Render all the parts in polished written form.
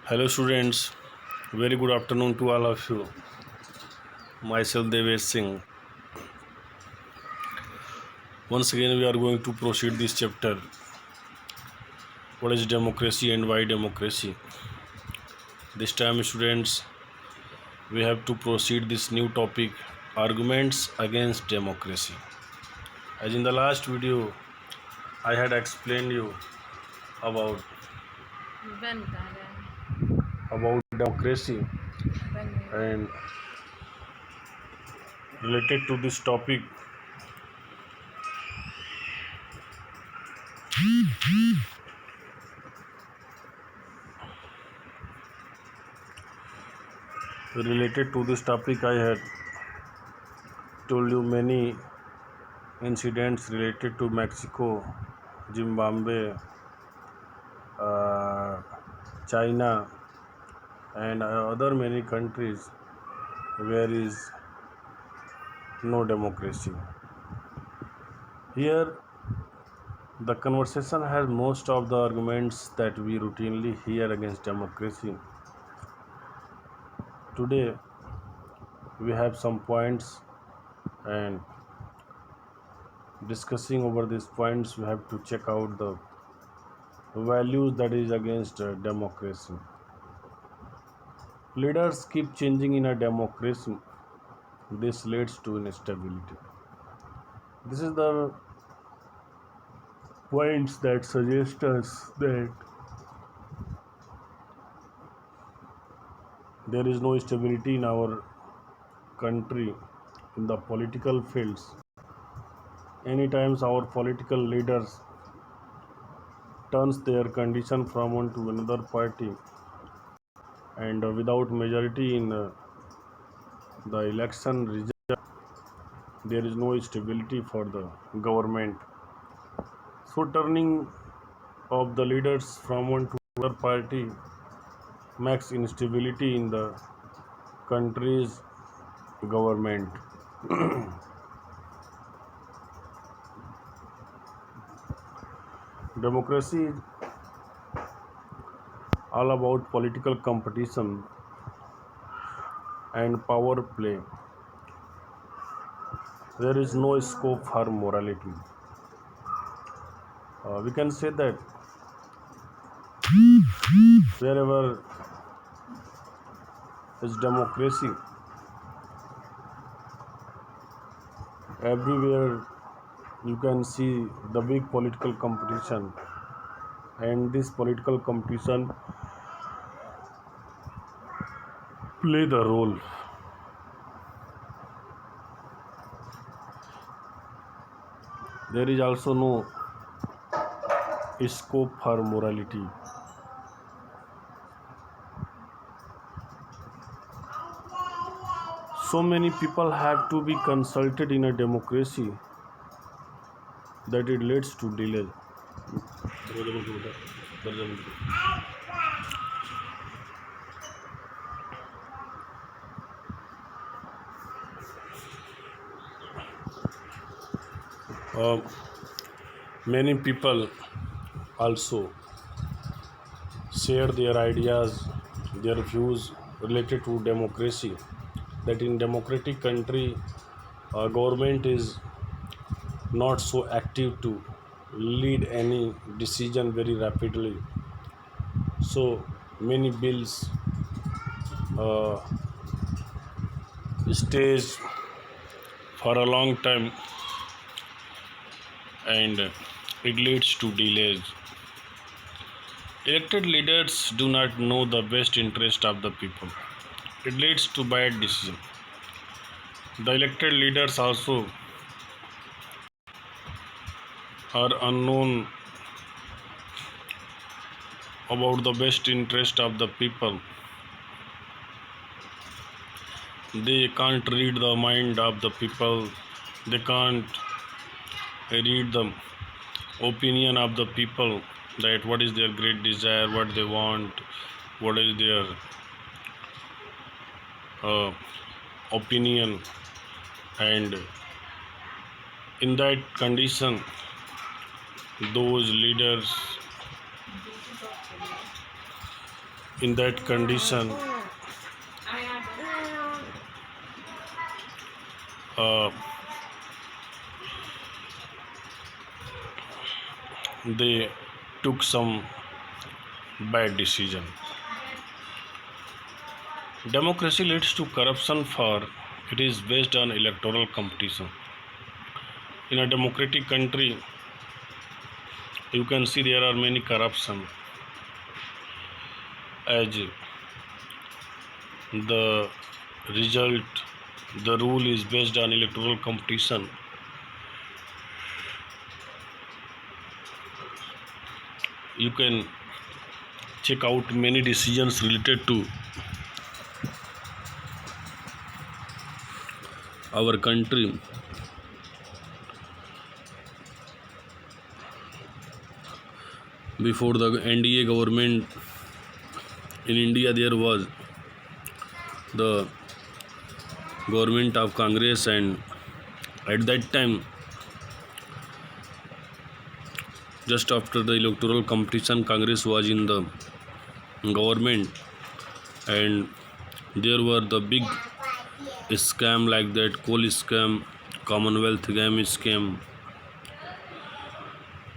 Hello students, very good afternoon to all of you. Myself Devesh Singh. Once again we are going to proceed this chapter. What is democracy and why democracy? This time students we have to proceed this new topic, arguments against democracy. As in the last video I had explained you about बंद कर रहा है democracy बंद नहीं हुआ। and related to this topic I had told you many incidents related to Mexico, Zimbabwe, uh, China, and other many countries where is no democracy. Here, the conversation has most of the arguments that we routinely hear against democracy. Today, we have some points, and discussing over these points, we have to check out the values that is against democracy. Leaders keep changing in a democracy. This leads to instability. This is the points that suggest us that there is no stability in our country in the political fields. Anytime our political leaders turns their condition from one to another party and without majority in the election result, there is no stability for the government. So turning of the leaders from one to another party makes instability in the country's government. Democracy is all about political competition and power play. There is no scope for morality. We can say that wherever is democracy, everywhere you can see the big political competition, and this political competition play the role. There is also no scope for morality. So many people have to be consulted in a democracy that it leads to delay. Uh, Many people also share their ideas, their views related to democracy. That in democratic country, government is not so active to lead any decision very rapidly. So many bills uh, stays for a long time and it leads to delays. Elected leaders do not know the best interest of the people. It leads to bad decision. The elected leaders also are unknown about the best interest of the people. They can't read the mind of the people. They can't read the opinion of the people, that what is their great desire, what they want, what is their uh, opinion, and in that condition those leaders In that condition, uh, they took some bad decision. Democracy leads to corruption for it is based on electoral competition. In a democratic country, you can see there are many corruption as the result, the rule is based on electoral competition. You can check out many decisions related to our country. Before the NDA government in India, there was the government of Congress, and at that time, just after the electoral competition, Congress was in the government, and there were the big scam like that, coal scam, Commonwealth game scam,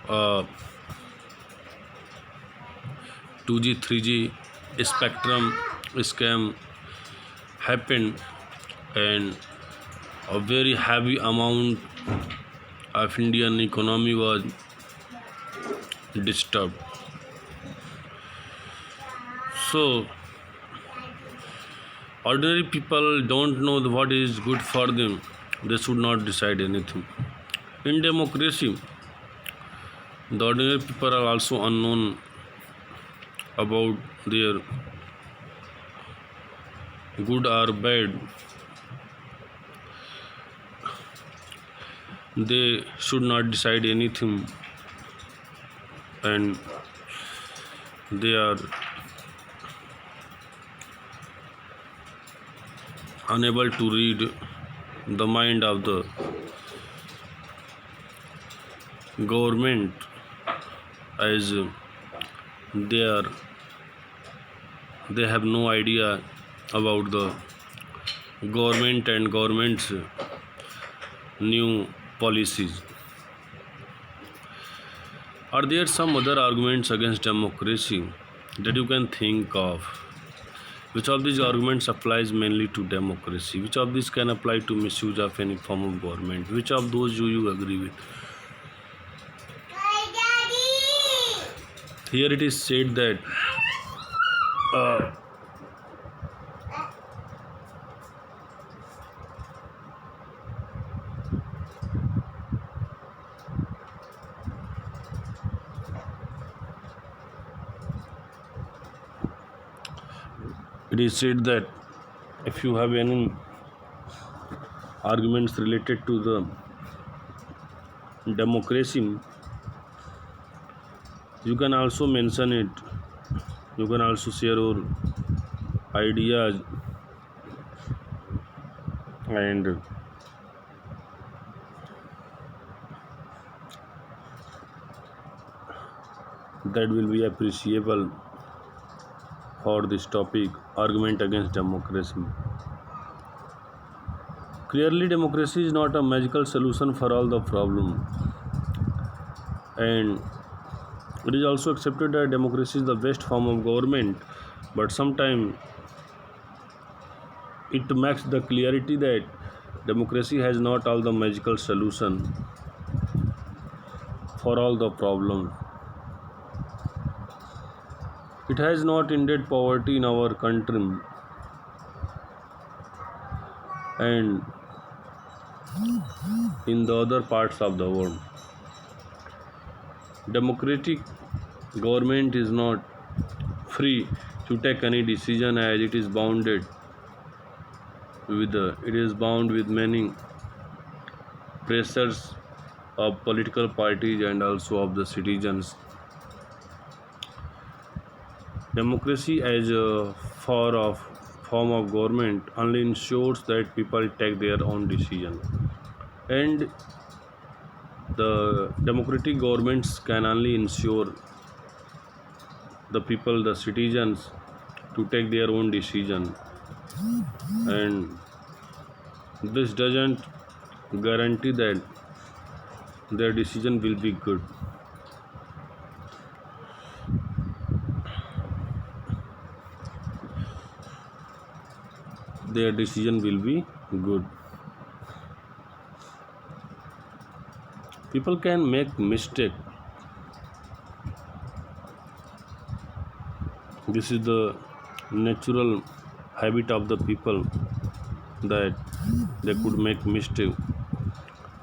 uh, 2G 3G spectrum scam happened, and a very heavy amount of Indian economy was disturbed. So ordinary people don't know what is good for them. They should not decide anything. In democracy, the ordinary people are also unknown about their good or bad. They should not decide anything, and they are unable to read the mind of the government, as they have no idea about the government and government's new policies. Are there some other arguments against democracy that you can think of? Which of these arguments applies mainly to democracy? Which of these can apply to misuse of any form of government? Which of those do you agree with? Here it is said that it is said that if you have any arguments related to the democracy, you can also mention it. You can also share your ideas, and that will be appreciable for this topic, argument against democracy. Clearly, democracy is not a magical solution for all the problems, and it is also accepted that democracy is the best form of government, but sometimes it makes the clarity that democracy has not all the magical solution for all the problems. It has not ended poverty in our country, and in the other parts of the world. Democratic government is not free to take any decision, as it is bound with many pressures of political parties and also of the citizens. Democracy as a form of government only ensures that people take their own decision, and the democratic governments can only ensure the people, the citizens, to take their own decision, and this doesn't guarantee that their decision will be good. Their decision will be good. People can make mistake. This is the natural habit of the people, that they could make mistake.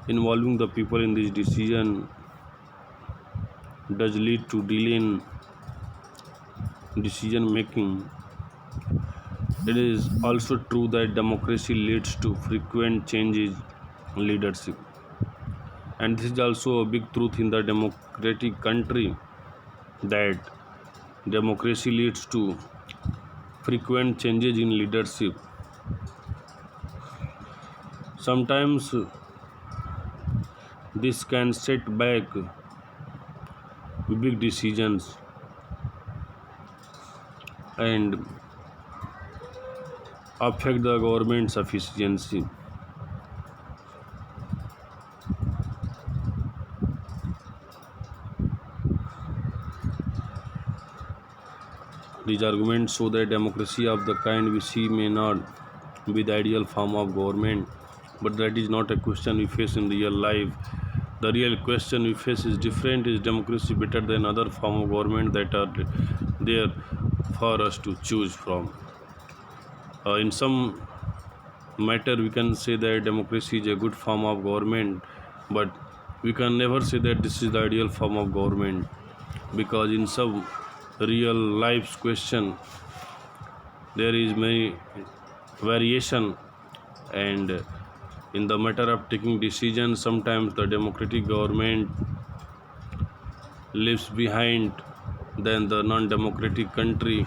Involving the people in this decision does lead to delay in decision making. It is also true that democracy leads to frequent changes in leadership, and this is also a big truth in the democratic country, that democracy leads to frequent changes in leadership. Sometimes this can set back big decisions and affect the government's efficiency. These arguments show that democracy of the kind we see may not be the ideal form of government, but that is not a question we face in real life. The real question we face is different. Is democracy better than other form of government that are there for us to choose from? In some matter, we can say that democracy is a good form of government, but we can never say that this is the ideal form of government, because in some real life's question there is many variation, and in the matter of taking decisions, sometimes the democratic government leaves behind than the non-democratic country.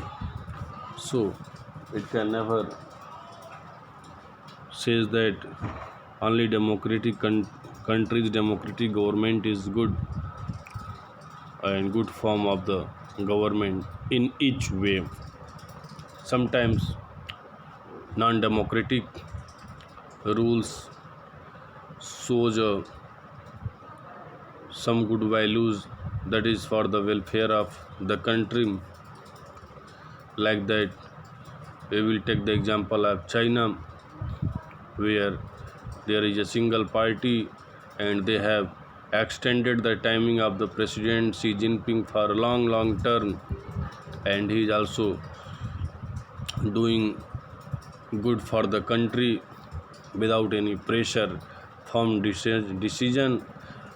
So it can never says that only democratic countries democratic government is good and good form of the government in each way. Sometimes non-democratic rules shows some good values that is for the welfare of the country. Like that, we will take the example of China, where there is a single party and they have extended the timing of the president Xi Jinping for a long term, and he is also doing good for the country without any pressure. Firm decision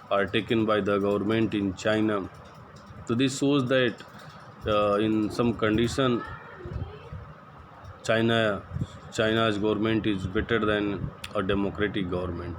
are taken by the government in China. So this shows that in some condition China's government is better than a democratic government.